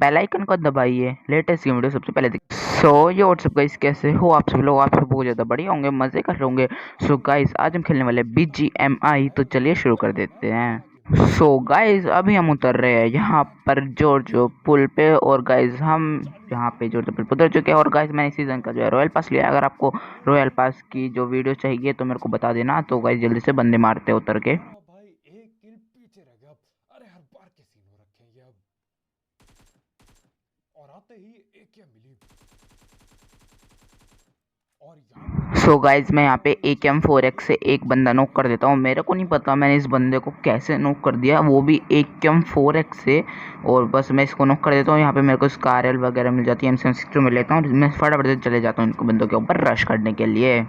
Bell icon को दबाइए latest की वीडियो सबसे पहले देख। ये व्हाट्सअप गाइस, कैसे हो आप सब लोग? आप सब बहुत ज़्यादा बढ़िया होंगे, मज़े कर रहे होंगे। गाइस, आज हम खेलने वाले BGMI, तो चलिए शुरू कर देते हैं। गाइस, अभी हम उतर रहे हैं यहाँ पर जॉर्जो पुल पे, और गाइस हम यहाँ पे जॉर्जो पुल पे उतर चुके हैं। और गाइस, मैंने सीज़न का जो है रॉयल पास लिया। अगर आपको रॉयल पास की जो वीडियो चाहिए तो मेरे को बता देना। तो गाइस जल्दी से बंदे मारते उतर के। भाई एक किल पीछे रह गया। अरे हर बार के सीन हो रखे हैं ये अब। और आते ही एक क्या मिली। और गाइज, मैं यहाँ पे AKM4X से एक बंदा नॉक कर देता हूँ। मेरे को नहीं पता मैंने इस बंदे को कैसे नॉक कर दिया, वो भी AKM4X से। और बस मैं इसको नॉक कर देता हूँ। यहाँ पे मेरे को स्कारल वगैरह मिल जाती है, M762 में लेता हूँ। मैं फटाफट से चले जाता हूँ इनको बंदों के ऊपर रश करने के लिए। अरे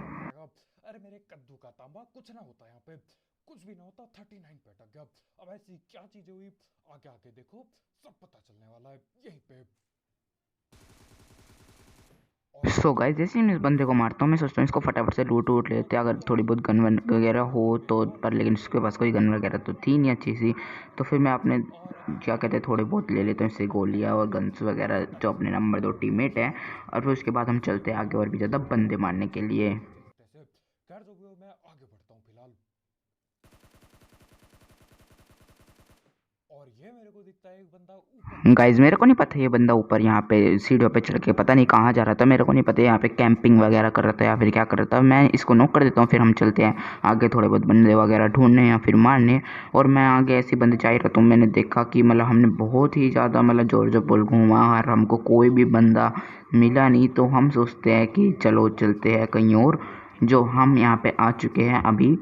मेरे कद्दू का तांबा कुछ ना होता यहाँ पे, कुछ भी ना होता। 39 पे अटक गया। अब ऐसी क्या चीजें हुई आगे आगे देखो, सब पता चलने वाला है यहीं पे। गाइस, जैसे ही मैं इस बंदे को मारता हूँ, मैं सोचता हूँ इसको फटाफट से लूट वूट लेते हैं, अगर थोड़ी बहुत गन वन वगैरह हो तो। पर लेकिन इसके पास कोई गन वगैरह तो थी नहीं अच्छी सी। तो फिर मैं अपने क्या कहते हैं थोड़े बहुत ले लेता हूँ इससे गोलियाँ और गन्स वगैरह, जो अपने नंबर 2 टीममेट है। और फिर उसके बाद हम चलते हैं आगे और भी ज़्यादा बंदे मारने के लिए। खैर जो भी हो, मैं आगे बढ़ता हूँ फिलहाल। और ये मेरे को दिखता है एक बंदा ऊपर। गाइज, मेरे को नहीं पता ये बंदा ऊपर यहाँ पे सीढ़ियों पे चढ़ के पता नहीं कहाँ जा रहा था। मेरे को नहीं पता यहाँ पे कैंपिंग वगैरह कर रहा था या फिर क्या कर रहा था। मैं इसको नॉक कर देता हूँ, फिर हम चलते हैं आगे थोड़े बहुत बंदे वगैरह ढूंढने या फिर मारने। और मैं आगे ऐसे बंदे जा ही रहा था, मैंने देखा कि मतलब हमने बहुत ही ज़्यादा मतलब जॉर्जो पुल घूमा और हमको कोई भी बंदा मिला नहीं। तो हम सोचते हैं कि चलो चलते हैं कहीं और। जो हम यहाँ पे आ चुके हैं अभी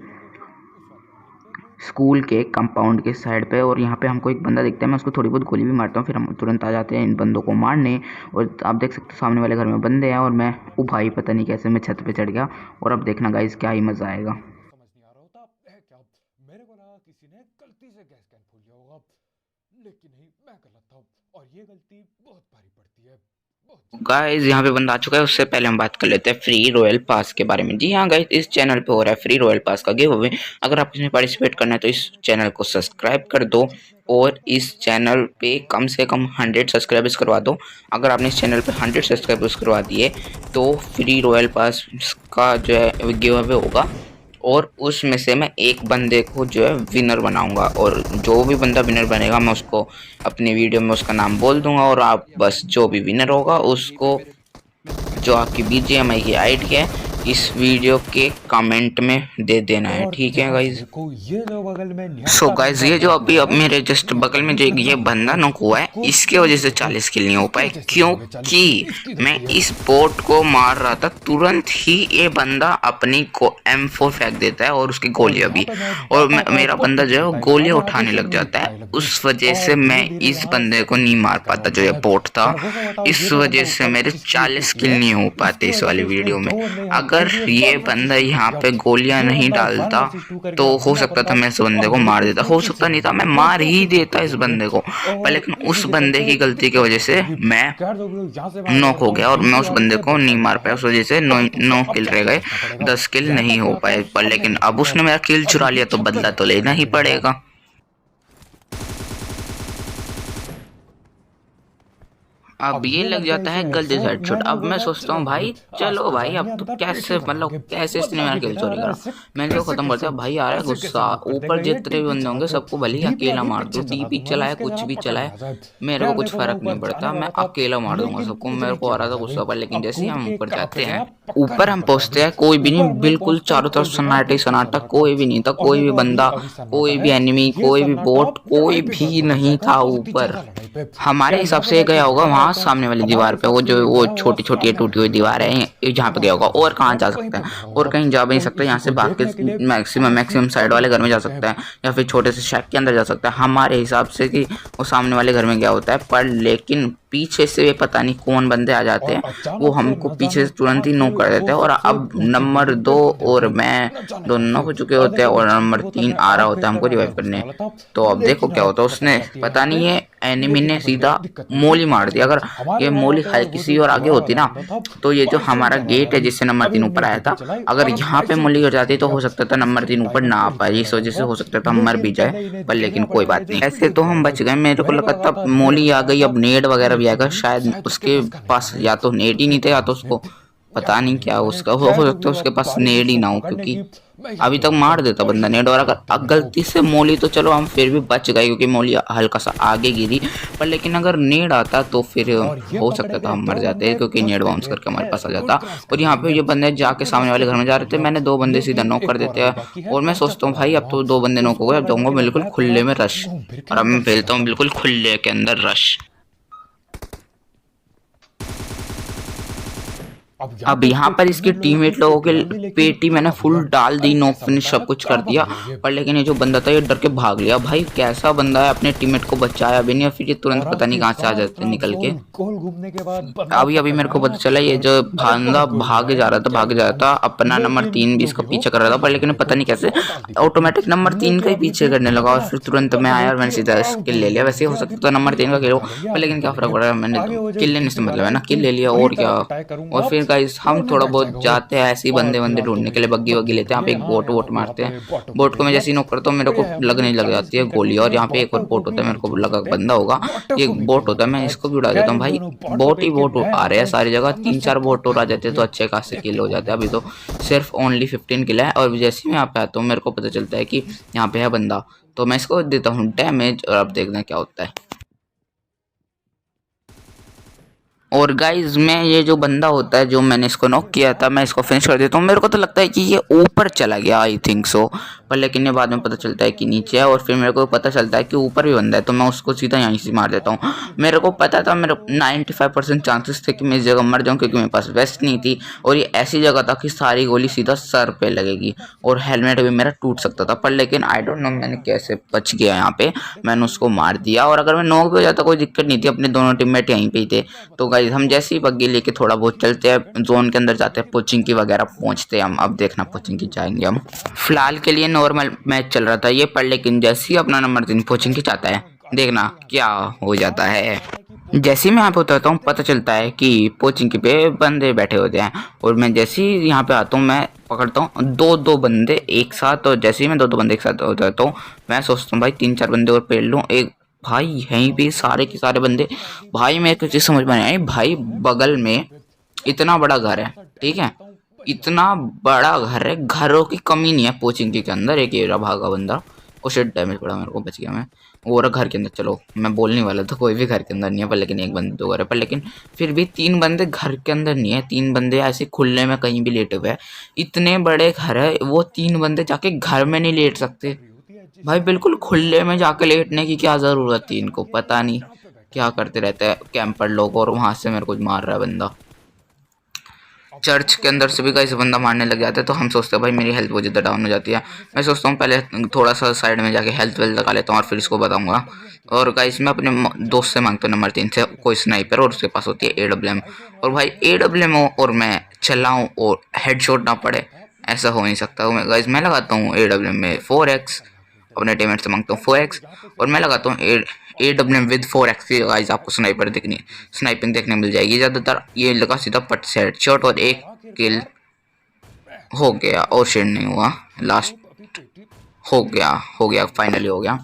स्कूल के कंपाउंड के साइड पे, और यहाँ पे हमको एक बंदा दिखता है। मैं उसको थोड़ी बहुत गोली भी मारता हूँ, फिर हम तुरंत आ जाते हैं इन बंदों को मारने। और आप देख सकते हो सामने वाले घर में बंदे हैं, और मैं भाई पता नहीं कैसे मैं छत पे चढ़ गया। और अब देखना गाइस क्या ही मज़ा आएगा। समझ नहीं आ रहा होता है क्या। मेरे को लगा किसी ने गलती से गैस कैन खोल लिया होगा, लेकिन नहीं, मैं गलत था। और ये गलती बहुत भारी पड़ती है। गाइस, यहाँ पे बंदा आ चुका है। उससे पहले हम बात कर लेते हैं फ्री रॉयल पास के बारे में। जी हाँ गाइस, इस चैनल पे हो रहा है फ्री रॉयल पास का गिव अवे। अगर आप इसमें पार्टिसिपेट करना है तो इस चैनल को सब्सक्राइब कर दो, और इस चैनल पे कम से कम 100 सब्सक्राइबर्स करवा दो। अगर आपने इस चैनल पे 100 सब्सक्राइबर्स करवा दिए तो फ्री रॉयल पास का जो है गिव अवे होगा, और उसमें से मैं एक बंदे को जो है विनर बनाऊंगा। और जो भी बंदा विनर बनेगा मैं उसको अपनी वीडियो में उसका नाम बोल दूंगा, और आप बस जो भी विनर होगा उसको जो आपकी BGMI की आईडी है इस वीडियो के कमेंट में दे देना है, ठीक है गाइज। ये जो बगल में गाइज, ये जो अभी अब मेरे जस्ट बगल में जो ये बंदा नॉक हुआ है, इसके वजह से 40 किल नहीं हो पाए, क्योंकि मैं इस बोट को मार रहा था। तुरंत ही ये बंदा अपनी को M4 फेंक देता है और उसकी गोलियां भी, और मेरा बंदा जो है गोलियां उठाने लग जाता है। उस वजह से मैं इस बंदे को नहीं मार पाता जो ये बोट था। इस वजह से मेरे 40 किल नहीं हो पाते इस वाली वीडियो में। अगर ये बंदा यहाँ पे गोलियां नहीं डालता तो हो सकता था मैं इस बंदे को मार देता, हो सकता नहीं था मैं मार ही देता इस बंदे को। पर लेकिन उस बंदे की गलती की वजह से मैं नॉक हो गया, और मैं उस बंदे को नहीं मार पाया। उस वजह से 9 किल रह गए, 10 किल नहीं हो पाए। पर लेकिन अब उसने मेरा किल चुरा लिया तो बदला तो लेना ही पड़ेगा। अब ये लग जाता है गलती से हेडशॉट। अब मैं सोचता हूँ भाई चलो भाई, अब तो कैसे मतलब कैसे इसने मेरा किल चोरी करा। मैंने तो खत्म कर दिया। भाई आ रहा है गुस्सा, ऊपर जितने भी बंदे होंगे सबको भले ही अकेला मार दो, डीपी चलाए कुछ भी चलाए, मेरे को कुछ फर्क नहीं पड़ता, मैं अकेला मार दूंगा सबको। मेरे को आ रहा था गुस्सा पर, लेकिन जैसे ही हम ऊपर जाते हैं, ऊपर हम पहुंचते हैं, कोई भी नहीं, बिल्कुल चारों तरफ सन्नाटे सन्नाटा, कोई भी नहीं था, कोई भी बंदा, कोई भी एनिमी, कोई भी बोट, कोई भी नहीं था ऊपर। हमारे हिसाब से गया होगा वहाँ सामने वाली दीवार पे, वो छोटी छोटी टूटी हुई दीवार है जहाँ पे गया होगा। और कहाँ जा सकता है, और कहीं जा भी नहीं सकता। यहाँ से भाग के मैक्सिमम साइड वाले घर में जा सकता है, या फिर छोटे से शैक के अंदर जा सकता है हमारे हिसाब से कि वो सामने वाले घर में गया होता है। पर लेकिन पीछे से पता नहीं कौन बंदे आ जाते हैं, वो हमको पीछे से तुरंत ही नॉक कर देते हैं। और अब नंबर 2 और मैं दोनों नॉक हो चुके होते हैं, और नंबर 3 आ रहा होता है हमको रिवाइव करने। तो अब देखो क्या होता है, उसने पता नहीं है एनिमी ने सीधा मोली मार दिया। अगर ये मोली खाई किसी और आगे होती ना, तो ये जो हमारा गेट है जिससे नंबर 3 ऊपर आया था, अगर यहाँ पे मोली गिर जाती तो हो सकता था नंबर 3 ऊपर ना आ पाए। इस वजह से हो सकता था मर भी जाए, पर लेकिन कोई बात नहीं, ऐसे तो हम बच गए। मेरे को लगा था मोली आ गई, अब नेड वगैरह भी आएगा। शायद उसके पास या तो नेट ही नहीं थे या तो उसको पता नहीं क्या उसका हो सकता है उसके पास नेट ही ना हो, क्योंकि अभी तक मार देता बंदा नेट। और अगर गलती से मोली तो चलो हम फिर भी बच गए क्योंकि मोली हल्का सा आगे गिरी, पर लेकिन अगर नेट आता तो फिर हो सकता था हम मर जाते क्योंकि नेट बाउंस करके हमारे पास आ जाता। और यहाँ पे ये बंदे जाके सामने वाले घर में जा रहे थे, मैंने 2 बंदे सीधा नॉक कर देते हैं। और मैं सोचता हूँ भाई अब तो 2 बंदे नॉक हो गए, अब जाऊंगा बिल्कुल खुले में रश, और अब मैं खेलता हूँ बिल्कुल खुले के अंदर रश। अब यहाँ पर इसके टीममेट लोगों के पेटी मैंने फुल डाल दी, नॉक फिनिश सब कुछ कर दिया, पर लेकिन ये जो बंदा था ये डर के भाग लिया। भाई कैसा बंदा है, अपने टीममेट को बचाया भी नहीं और फिर ये तुरंत पता नहीं कहाँ से आ जाते निकल के। अभी अभी मेरे को पता चला ये जो बंदा भागे जा रहा था अपना नंबर 3 भी इसका पीछे कर रहा था, पर लेकिन पता नहीं कैसे ऑटोमेटिक नंबर 3 का ही पीछे करने लगा और फिर तुरंत मैं आया और मैंने सीधा किल ले लिया। वैसे हो सकता था नंबर 3 का किल हो, पर लेकिन क्या फर्क पड़ रहा है, मैंने किल लेने से मतलब है ना, किल ले लिया और क्या। और फिर गाइस हम थोड़ा बहुत जाते हैं ऐसे ही बंदे बंदे ढूंढने के लिए, बग्गी वग्गी लेते हैं। यहाँ पे एक बोट वोट मारते हैं, बोट को मैं जैसे ही नॉक करता हूँ मेरे को लगने लग जाती है गोली। और यहाँ पे एक और बोट होता है, मेरे को लगा बंदा होगा, ये बोट होता है, मैं इसको भी उड़ा देता हूँ। भाई बोट ही बोट आ रहे हैं सारी जगह, 3-4 बोट और आ जाते हैं तो अच्छे खासे किल हो जाते हैं। अभी तो सिर्फ ओनली 15 किल है। और जैसे ही मैं यहाँ पे आता हूँ मेरे को पता चलता है कि यहाँ पे है बंदा, तो मैं इसको देता हूँ डैमेज और अब देखते हैं क्या होता है। और गाइज मैं ये जो बंदा होता है जो मैंने इसको नॉक किया था मैं इसको फिनिश कर देता हूँ। मेरे को तो लगता है कि ये ऊपर चला गया, आई थिंक सो, पर लेकिन ये बाद में पता चलता है कि नीचे है। और फिर मेरे को पता चलता है कि ऊपर भी बंदा है, तो मैं उसको सीधा यहीं से मार देता हूँ। मेरे को पता था, मेरे 95% चांसेस थे कि मैं इस जगह मर जाऊँ क्योंकि मेरे पास वेस्ट नहीं थी और ये ऐसी जगह था कि सारी गोली सीधा सर पे लगेगी और हेलमेट भी मेरा टूट सकता था। पर लेकिन आई डोंट नो मैंने कैसे बच गया, यहाँ पे मैंने उसको मार दिया। और अगर मैं नॉक भी हो जाता कोई दिक्कत नहीं थी, अपने दोनों टीममेट यहीं पे ही थे। तो गाइस हम जैसे ही बग्गी लेके थोड़ा बहुत चलते हैं जोन के अंदर जाते हैं, पोचिंग की वगैरह पहुंचते हैं हम। अब देखना पोचिंग की जाएंगे हम। फिलहाल के लिए नॉर्मल मैच चल रहा था ये, पर लेकिन जैसे ही अपना नंबर 3 पोचिंग की चाहता है देखना क्या हो जाता है। जैसे ही मैं यहाँ पे उतरता हूँ पता चलता है कि पोचिंग पे बंदे बैठे होते हैं और मैं जैसे ही यहाँ पे आता हूँ मैं पकड़ता हूँ 2-2 बंदे एक साथ। और जैसे ही मैं 2-2 बंदे एक साथ उतरता हूँ मैं सोचता हूँ भाई 3-4 बंदे और पेड़ लूँ। एक भाई यहीं पे सारे के सारे बंदे, भाई मेरे को चीज़ समझ में नहीं आई। भाई बगल में इतना बड़ा घर है, ठीक है, इतना बड़ा घर है, घरों की कमी नहीं है पोचिंग के अंदर। एक एरा भागा बंदा, और शेड डैमेज पड़ा मेरे को, बच गया मैं। और घर के अंदर, चलो मैं बोलने वाला था कोई भी घर के अंदर नहीं है, पर लेकिन एक बंदे 2 घर है, पर लेकिन फिर भी 3 बंदे घर के अंदर नहीं है, 3 बंदे ऐसे खुले में कहीं भी लेटे हुए हैं। इतने बड़े घर है, वो 3 बंदे जाके घर में नहीं लेट सकते भाई, बिल्कुल खुले में जाके लेटने की क्या ज़रूरत थी इनको, पता नहीं क्या करते रहते हैं कैंपर लोग। और वहाँ से मेरे को मार रहा है बंदा, चर्च के अंदर से भी कहीं से बंदा मारने लग जाता है। तो हम सोचते हैं भाई मेरी हेल्थ बहुत ज़्यादा डाउन हो जाती है, मैं सोचता हूँ पहले थोड़ा सा साइड में जाके हेल्थ वेल्थ लगा लेता हूँ और फिर इसको बताऊँगा। और गाइस मैं अपने दोस्त से मांगता हूँ नंबर 3 से कोई स्नाइपर, और उसके पास होती है AWM। और भाई AWM हो और मैं चलाऊँ और हेडशॉट ना पड़े, ऐसा हो नहीं सकता। गाइस मैं लगाता हूँ AWM में 4x, अपने टीममेट से मांगता हूँ 4x, और मैं लगाता हूँ AWM विद 4x की। गाइस आपको स्नाइपिंग देखने मिल जाएगी ज़्यादातर। ये लगा सीधा पट से हेडशॉट और एक किल हो गया, और शेड नहीं हुआ, लास्ट हो गया फाइनली हो गया।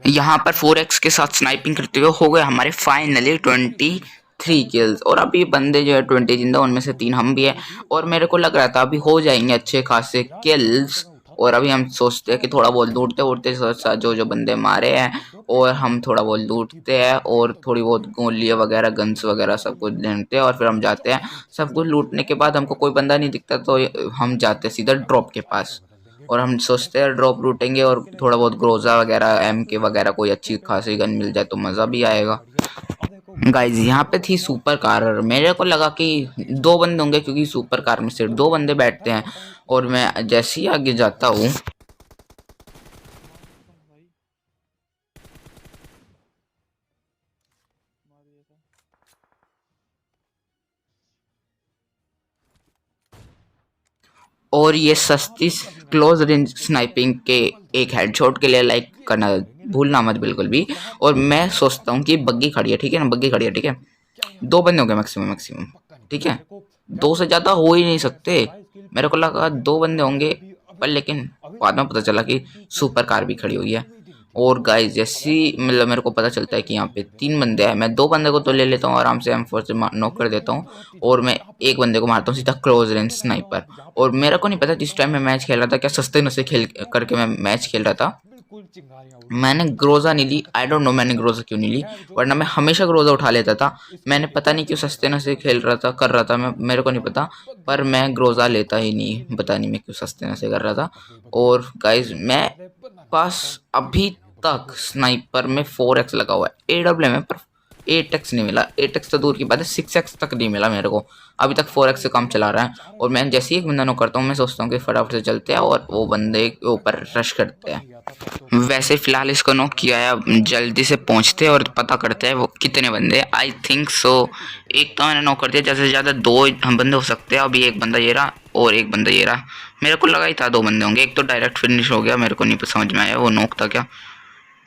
यहाँ पर 4x के साथ स्नाइपिंग करते हुए हो गए हमारे फाइनली 23 किल्स। और अभी बंदे जो है 20 जिंदा, उनमें से 3 हम भी है। और मेरे को लग रहा था अभी हो जाएंगे अच्छे खासे किल्स। और अभी हम सोचते हैं कि थोड़ा बहुत लूटते उड़ते जो बंदे मारे हैं, और हम थोड़ा बहुत लूटते हैं और थोड़ी बहुत गोलियाँ वगैरह गन्स वगैरह सब कुछ लेते हैं और फिर हम जाते हैं। सब कुछ लूटने के बाद हमको कोई बंदा नहीं दिखता तो हम जाते हैं सीधा ड्रॉप के पास, और हम सोचते हैं ड्रॉप लूटेंगे और थोड़ा बहुत ग्रोजा वगैरह MK वगैरह कोई अच्छी खासी गन मिल जाए तो मज़ा भी आएगा। गाइज यहाँ पे थी सुपर कार, और मेरे को लगा कि 2 बंदे होंगे क्योंकि सुपर कार में सिर्फ 2 बंदे बैठते हैं। और मैं जैसे ही आगे जाता हूँ और ये सस्ती क्लोज रेंज स्नाइपिंग के एक हेडशॉट के लिए लाइक करना भूलना मत बिल्कुल भी। और मैं सोचता हूँ कि बग्गी खड़ी है, ठीक है ना, बग्गी खड़ी है, ठीक है, 2 बंदे होंगे मैक्सिमम, ठीक है, 2 से ज़्यादा हो ही नहीं सकते। मेरे को लगा 2 बंदे होंगे, पर लेकिन बाद में पता चला कि सुपर कार भी खड़ी हुई है। और गाइस जैसी मतलब मेरे को पता चलता है कि यहाँ पे 3 बंदे हैं, मैं 2 बंदे को तो ले लेता हूँ आराम से, M4 से नॉक कर देता हूँ और मैं एक बंदे को मारता हूँ सीधा क्लोज रेंज स्नाइपर। और मेरे को नहीं पता जिस टाइम मैं मैच खेल रहा था क्या सस्ते नशे खेल करके मैं मैच खेल रहा था। मैंने ग्रोजा नहीं ली, आई डोंट नो मैंने ग्रोजा क्यों नहीं ली, वरना मैं हमेशा ग्रोजा उठा लेता था। मैंने पता नहीं क्यों सस्ते नशे खेल रहा था, कर रहा था मैं, मेरे को नहीं पता, पर मैं ग्रोजा लेता ही नहीं, पता नहीं मैं क्यों सस्ते नशे कर रहा था। और गाइज मैं पास अभी तक स्नाइपर में 4x लगा हुआ है, AWM में, पर 8x नहीं मिला। 8x तो दूर की बात है, 6x तक नहीं मिला मेरे को, अभी तक 4x से कम चला रहा है। और मैं जैसे ही एक बंदा नो करता हूँ मैं सोचता हूँ कि फटाफट से चलते हैं और वो बंदे के ऊपर रश करते हैं। वैसे फिलहाल इसको नॉक किया है, अब जल्दी से पहुंचते हैं और पता करते हैं वो कितने बंदे। आई थिंक सो एक तो मैंने नॉक कर दिया, ज़्यादा से ज़्यादा 2 बंदे हो सकते हैं। अभी एक बंदा ये रहा और एक बंदा ये रहा, मेरे को लगा ही था 2 बंदे होंगे। एक तो डायरेक्ट फिनिश हो गया, मेरे को नहीं समझ में आया वो नॉक था क्या,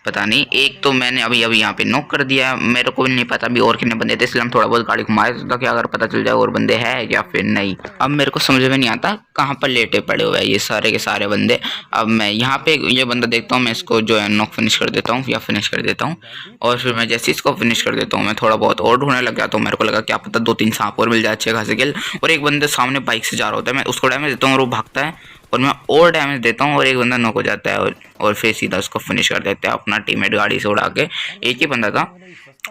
पता नहीं। एक तो मैंने अभी अभी यहाँ पे नॉक कर दिया, मेरे को भी नहीं पता अभी और कितने बंदे थे, इसलिए हम थोड़ा बहुत गाड़ी घुमाए था कि अगर पता चल जाए और बंदे हैं या फिर नहीं। अब मेरे को समझ में नहीं आता कहाँ पर लेटे पड़े हुए हैं ये सारे के सारे बंदे। अब मैं यहाँ पे ये बंदा देखता हूँ, मैं इसको जो है नॉक फिनिश कर देता हूँ या फिनिश कर देता हूँ। और फिर मैं जैसे इसको फिनिश कर देता हूँ मैं थोड़ा बहुत और ढूंढने लग जाता हूँ, मेरे को लगा क्या पता 2-3 सांप और मिल जाए अच्छे खासे किल। और एक बंदे सामने बाइक से जा रहा होता है, मैं उसको डैमेज देता हूँ और वो भागता है और मैं और डैमेज देता हूँ और एक बंदा नॉक हो जाता है और फिर सीधा उसको फिनिश कर देते हैं अपना टीममेट गाड़ी से उड़ा के। एक ही बंदा था।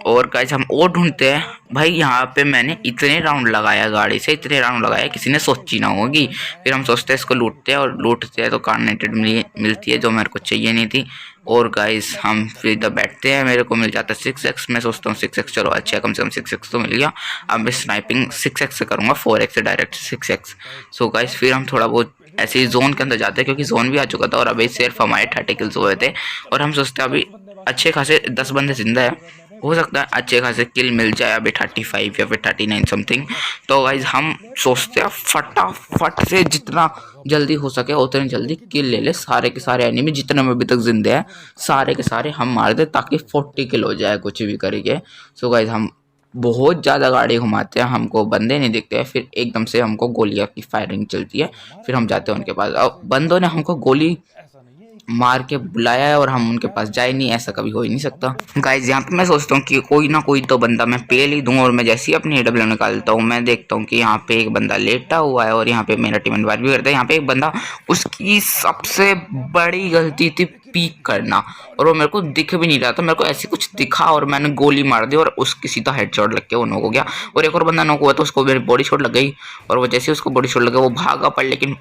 और गाइस हम और ढूंढते हैं भाई, यहाँ पे मैंने इतने राउंड लगाया गाड़ी से, इतने राउंड लगाया किसी ने सोची ना होगी। फिर हम सोचते हैं इसको लूटते हैं और लूटते हैं तो कार्नेटेड मिलती है जो मेरे को चाहिए नहीं थी। और गाइस हम फिर इधर बैठते हैं, मेरे को मिल जाता है 6x, मैं सोचता हूँ 6x चलो अच्छा कम से कम 6x तो मिल गया। अब मैं स्नाइपिंग 6x से करूँगा, 4x से डायरेक्ट 6x। सो गाइस फिर हम थोड़ा बहुत ऐसे ही जोन के अंदर जाते हैं क्योंकि जोन भी आ चुका था और अभी सिर्फ हमारे 30 किल्स हुए थे। और हम सोचते हैं अभी अच्छे खासे 10 बंदे जिंदा है, हो सकता है अच्छे खासे किल मिल जाए अभी 35 या फिर 39 समथिंग। तो गाइज हम सोचते हैं फटाफट से जितना जल्दी हो सके उतनी जल्दी किल ले ले, सारे के सारे एनिमी जितने में अभी तक जिंदे हैं सारे के सारे हम मार दे ताकि 40 किल हो जाए कुछ भी करके। सो गाइज हम बहुत ज़्यादा गाड़ी घुमाते हैं, हमको बंदे नहीं दिखते हैं, फिर एकदम से हमको गोलियां की फायरिंग चलती है, फिर हम जाते हैं उनके पास। अब बंदों ने हमको गोली मार के बुलाया है और हम उनके पास जाए नहीं, ऐसा कभी हो ही नहीं सकता। गाइज यहाँ पे मैं सोचता हूँ कि कोई ना कोई तो बंदा मैं पेल ही दूंगा और मैं जैसे ही अपनी AWM निकालता हूँ मैं देखता हूँ कि यहाँ पे एक बंदा लेटा हुआ है और यहाँ पे मेरा टीम वार भी करता है। यहाँ पे एक बंदा, उसकी सबसे बड़ी गलती थी पीक करना और वो मेरे को दिख भी नहीं रहा था, मेरे को ऐसे कुछ दिखा और मैंने गोली मार दी और उसकी सीधा हेडशॉट लग के वो नॉक हो गया। और एक और बंदा नॉक हुआ तो उसको मेरी बॉडी शॉट लग गई और वो जैसे उसको बॉडी शॉट लग गया वो भागा पर लेकिन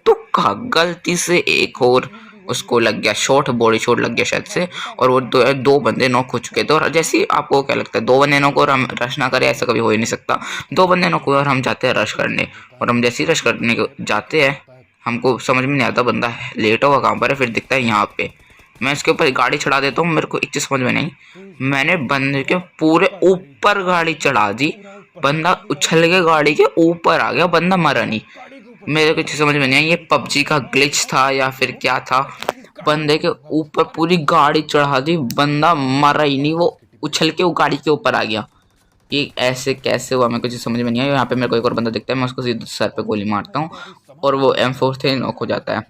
तुक्का गलती से एक और उसको लग गया शॉट, बॉडी शॉट लग गया शायद से। और वो दो बंदे नॉक हो चुके थे। और जैसे ही आपको क्या लगता है 2 बंदे नॉक और हम रश ना करें, ऐसा कभी हो ही नहीं सकता। 2 बंदे नॉक हुए और हम जाते हैं रश करने, और हम जैसे ही रश करने को जाते हैं हमको समझ में नहीं आता बंदा लेटा हुआ कहाँ पर है, फिर दिखता है यहाँ पे। मैं इसके ऊपर गाड़ी चढ़ा देता हूँ, मेरे को एक चीज़ समझ में नहीं, मैंने बंदे के पूरे ऊपर गाड़ी चढ़ा दी, बंदा उछल के गाड़ी के ऊपर आ गया, बंदा मरा नहीं। मेरे को समझ में नहीं आई ये PUBG का ग्लिच था या फिर क्या था, बंदे के ऊपर पूरी गाड़ी चढ़ा दी, बंदा मरा ही नहीं, वो उछल के वो गाड़ी के ऊपर आ गया। ये ऐसे कैसे हुआ मेरे को कुछ समझ में नहीं आया। यहाँ पे मेरे को एक और बंदा दिखता है, मैं उसको सीधे सर पे गोली मारता हूँ और वो M4 से नॉक हो जाता है।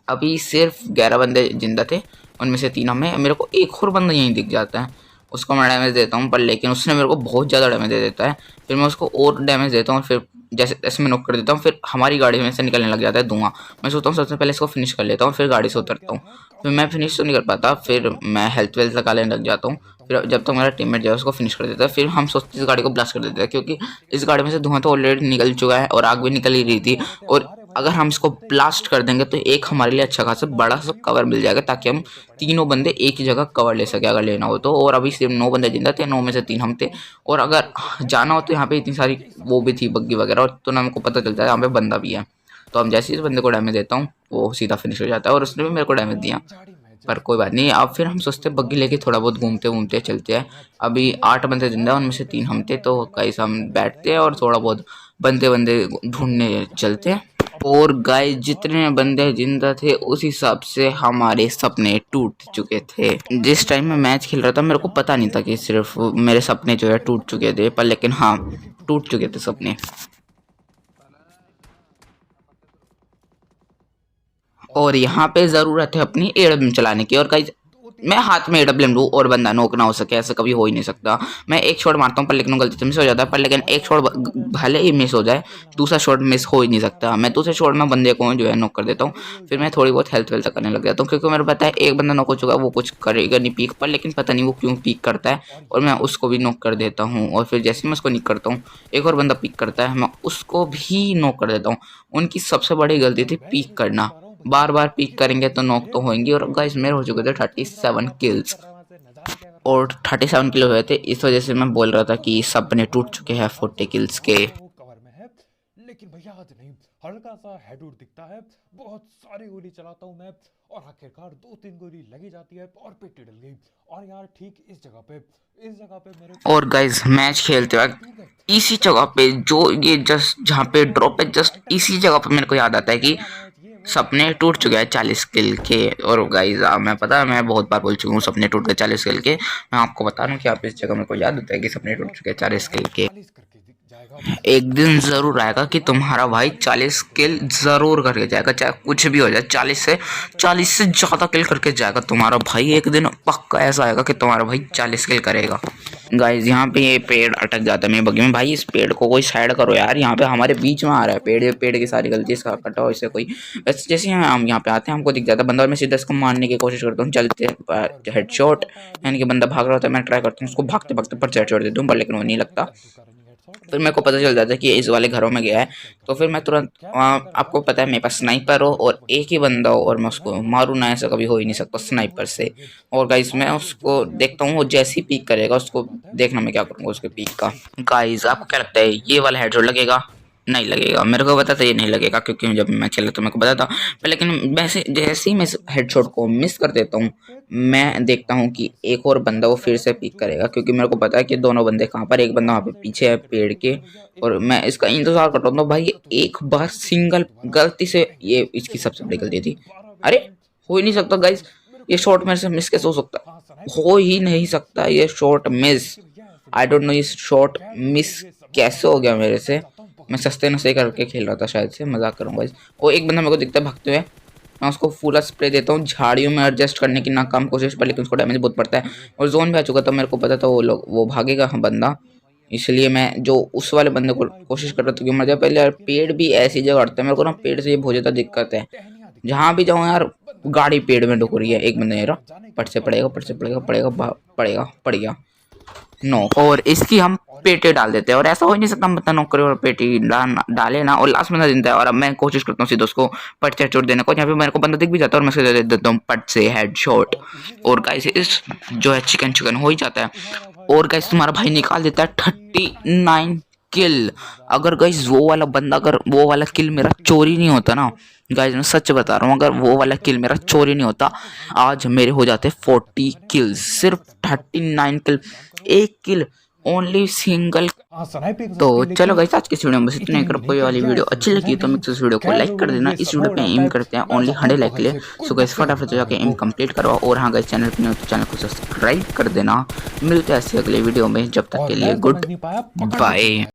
अभी सिर्फ 11 बंदे जिंदा थे, उनमें से 3 हमें, मेरे को एक और बंदा यहीं दिख जाता है, उसको मैं डैमेज देता हूँ पर लेकिन उसने मेरे को बहुत ज़्यादा डैमेज दे देता है। फिर मैं उसको और डैमेज देता हूँ और फिर जैसे जैसे मैं नॉक कर देता हूँ फिर हमारी गाड़ी में से निकलने लग जाता है धुआं। मैं सोचता हूँ सबसे पहले इसको फिनिश कर लेता हूँ फिर गाड़ी से उतरता हूँ, फिर मैं फिनिश तो नहीं कर पाता, फिर मैं हेल्थ वेल्थ लगा लेने लग जाता हूँ। फिर जब तक मेरा टीममेट जो है उसको फिनिश कर देता है, फिर हम सोचते इस गाड़ी को ब्लास्ट कर देते हैं क्योंकि इस गाड़ी में से धुआं तो ऑलरेडी निकल चुका है और आग भी निकल ही रही थी। और अगर हम इसको ब्लास्ट कर देंगे तो एक हमारे लिए अच्छा खासा बड़ा सा कवर मिल जाएगा ताकि हम तीनों बंदे एक ही जगह कवर ले सके अगर लेना हो तो। और अभी सिर्फ 9 बंदे जिंदा थे, 9 में से 3 हम थे, और अगर जाना हो तो यहाँ पे इतनी सारी वो भी थी बग्गी वगैरह, और तो ना हमको पता चलता है यहाँ पे बंदा भी है। तो हम जैसे ही इस बंदे को डैमेज देता हूँ वो सीधा फिनिश हो जाता है और उसने भी मेरे को डैमेज दिया, पर कोई बात नहीं। अब फिर हम सोचते हैं बग्गी लेके थोड़ा बहुत घूमते घूमते चलते हैं। अभी 8 बंदे जिंदा हैं, उनमें से 3 हम थे, तो गाइस हम बैठते हैं और थोड़ा बहुत बंदे बंदे ढूंढने चलते हैं। और गाइस जितने बंदे जिंदा थे उस हिसाब से हमारे सपने टूट चुके थे। जिस टाइम मैं मैच खेल रहा था मेरे को पता नहीं था कि सिर्फ मेरे सपने जो है टूट चुके थे, पर लेकिन हाँ टूट चुके थे सपने। और यहाँ पे ज़रूरत है अपनी AWM चलाने की। और गाइस मैं हाथ में AWM लूँ और बंदा नॉक ना हो सके, ऐसा कभी हो ही नहीं सकता। मैं एक शॉट मारता हूँ पर लेकिन गलती से मिस हो जाता है, पर लेकिन एक शॉट भले ही मिस हो जाए, दूसरा शॉट मिस हो ही नहीं सकता। मैं दूसरे शॉट में बंदे को जो है नॉक कर देता हूँ, फिर मैं थोड़ी बहुत हेल्थ वेल्थ करने लग जाता हूँ, क्योंकि मेरे पता है एक बंदा नॉक हो चुका है, वो कुछ करेगा नहीं पीक पर, लेकिन पता नहीं वो क्यों पीक करता है, और मैं उसको भी नॉक कर देता हूँ। और फिर जैसे मैं उसको नॉक करता हूँ, एक और बंदा पीक करता है, मैं उसको भी नॉक कर देता हूँ। उनकी सबसे बड़ी गलती थी पीक करना, बार बार पीक करेंगे तो नॉक तो होंगे। और गाइस मेरे हो चुके थे 37 किल्स, और 37 किलो हुए थे, इस वजह से मैं बोल रहा था कि सपने टूट चुके हैं 40 किल्स के। कवर में है, लेकिन भैया आज नहीं, हल्का सा हेडूट दिखता है, बहुत सारी गोली चलाता हूँ मैं, और आखिरकार 2-3 गोली लगी जाती है और पेटी डल गई। और यार ठीक इस जगह पे मेरे और गाइस मैच खेलते वक्त इसी जगह पे, जो ये जस्ट जहाँ पे ड्रॉप है, जस्ट इसी जगह पे मेरे को याद आता है कि सपने टूट चुके हैं 40 किल के। और गाइस मैं पता है मैं बहुत बार बोल चुका हूँ सपने टूट गए 40 किल के, मैं आपको बता रहा हूँ कि आप इस जगह मेरे को याद होता है कि सपने टूट चुके हैं 40 किल के। 40 करके जाएगा। एक दिन जरूर आएगा कि तुम्हारा भाई 40 किल जरूर करके जाएगा, चाहे कुछ भी हो जाए, 40 से ज्यादा किल करके जाएगा तुम्हारा भाई। एक दिन पक्का ऐसा आएगा कि तुम्हारा भाई 40 किल करेगा। गाइस यहाँ पे ये पेड़ अटक जाता है मेरे बगी में, भाई इस पेड़ को कोई साइड करो यार, यहाँ पे हमारे बीच में आ रहा है पेड़, ये पेड़ की सारी गलती इसका कटाओ इसे कोई। बस जैसे हम यहाँ पे आते हैं हमको दिख जाता है बंदा, और मैं सीधा इसको मारने की कोशिश करता हूँ, चलते हेडशॉट, यानी कि बंदा भाग रहा होता है, मैं ट्राई करता हूँ उसको भागते भागते पर हेडशॉट देता हूँ, पर लेकिन वो नहीं लगता। फिर मेरे को पता चल जाता है कि इस वाले घरों में गया है, तो फिर मैं तुरंत आपको पता है मेरे पास स्नाइपर हो और एक ही बंदा हो और मैं उसको मारूं ना, ऐसा कभी हो ही नहीं सकता स्नाइपर से। और गाइस मैं उसको देखता हूँ, वो जैसे ही पीक करेगा उसको देखना मैं क्या करूँगा उसके पीक का। गाइस आपको क्या लगता है ये वाला हेडशॉट लगेगा? नहीं लगेगा, मेरे को पता था ये नहीं लगेगा, क्योंकि जब मैं खेला तो मेरे को पता था। पर लेकिन वैसे जैसे ही मैं हेडशॉट को मिस कर देता हूँ, मैं देखता हूँ कि एक और बंदा वो फिर से पिक करेगा, क्योंकि मेरे को पता है कि दोनों बंदे कहाँ पर, एक बंदा वहाँ पे पीछे है पेड़ के, और मैं इसका इंतजार करता हूँ। तो भाई एक बार सिंगल गलती से, ये इसकी सबसे बड़ी गलती थी, अरे हो ही नहीं सकता गाइस, ये शॉट मेरे से मिस कैसे हो सकता है, हो ही नहीं सकता ये shot miss. I don't know ये शॉट मिस कैसे हो गया मेरे से, मैं सस्ते नशे करके खेल रहा था शायद से, मजाक करूँगा गाइस। वो एक बंदा मेरे को दिखता है भागते हुए, मैं उसको फुल स्प्रे देता हूँ झाड़ियों में एडजस्ट करने की नाकाम कोशिश पर, लेकिन उसको डैमेज बहुत पड़ता है और जोन भी आ चुका था, मेरे को पता था वो भागेगा बंदा, इसलिए मैं जो उस वाले बंदे को कोशिश कर रहा था कि मर जाए। पहले यार पेड़ भी ऐसी जगह हटता है, मेरे को ना पेड़ से ये बहुत ज़्यादा दिक्कत है, जहाँ भी जाऊँ यार गाड़ी पेड़ में ढुक रही है। एक बंदा मेरा पट से पड़ेगा पड़ गया नो, और इसकी हम पेटे डाल देते हैं, और ऐसा हो ही नहीं सकता हम बता नौकरी और पेटी डाले ना और लास्ट बंदा देता है। और अब मैं कोशिश करता हूँ सीधे उसको पट से चोट देने को, यहाँ पे मेरे को बंदा दिख भी जाता है और मैं सीधे दे देता हूँ पट से हेडशॉट, और गाइस इस जो है चिकन हो ही जाता है। और गाइस तुम्हारा भाई निकाल देता है 39 किल। अगर गाइस वो वाला बंदा, अगर वो वाला किल मेरा चोरी नहीं होता ना गाइस, मैं सच बता रहा हूँ, अगर वो वाला किल मेरा चोरी नहीं होता, आज मेरे हो जाते 40 किल्स। सिर्फ 39 किल, एक किल ओनली सिंगल। तो चलो गाइस आज की वीडियो में बस इतना ही। अगर कोई वाली वीडियो अच्छी लगी तो इस वीडियो को लाइक कर देना। इस वीडियो पे एम करते हैं ओनली 100 लाइक के लिए, सो गाइस फटाफट जाके एम कंप्लीट करवाओ। और हाँ गाइस चैनल पे नहीं हो तो चैनल को सब्सक्राइब कर देना। मिलते हैं ऐसे अगले वीडियो में, जब तक के लिए गुड बाय।